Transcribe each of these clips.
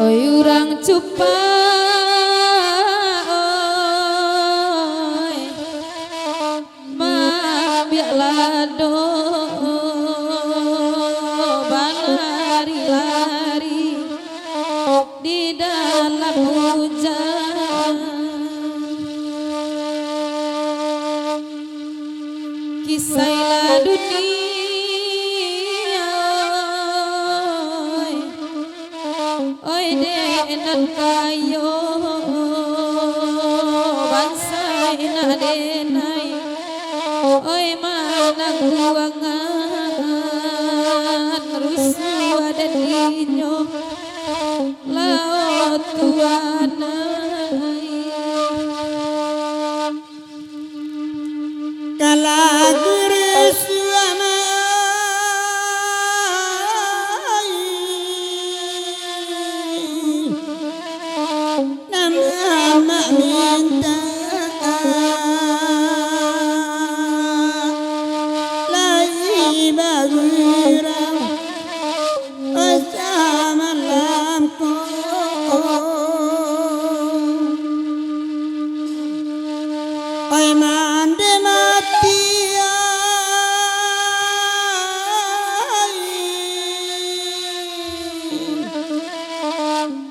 Oi urang cupa oi mabiak lado balari-lari di dalam hujan kisah dunia oi denan kayo bangsa ina denai oi manang ruangan rusuh ada dinyo laut tuanai kalagur minta lagi bagirang bersama lampu oi mande mati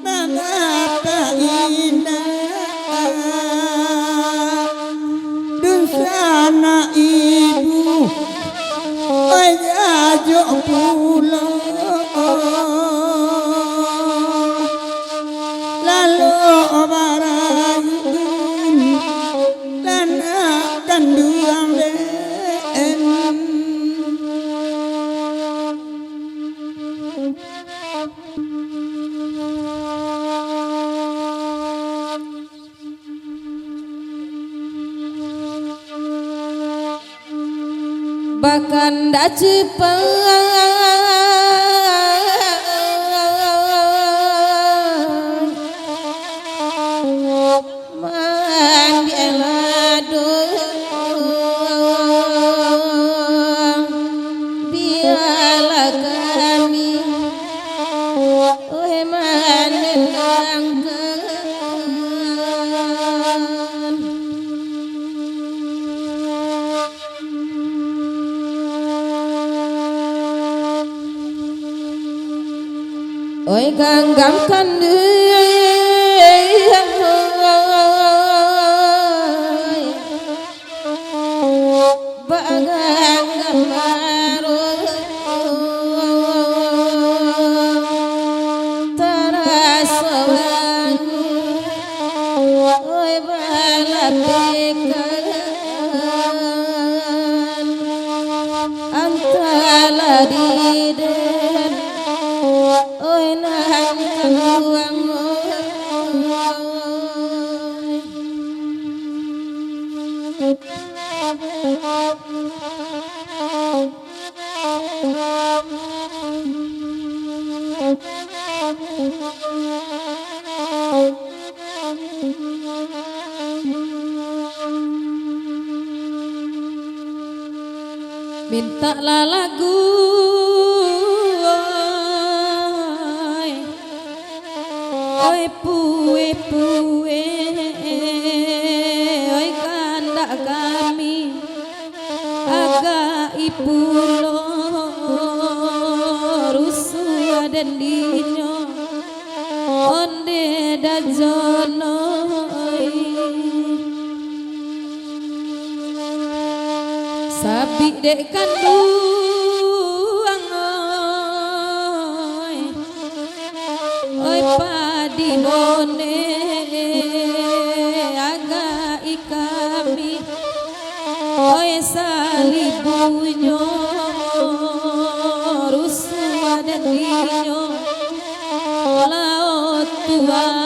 mengapa indah anak ibu ajak pulang lalu barayin dan akan duang den bahkan dak cepet mandi elado biarlah kami menenangkan oi ganggamkan bagang gamaro terasa wangi oi balapekan antara diden oi nang keluang minta lah lagu oi puwe-puwe oi kandak kami agak ipulo rusuh dan dinyo onde dajono sapi dek kanduang oi padi bone agak ikami oi salibunyo rusuh dan dinyo laut tua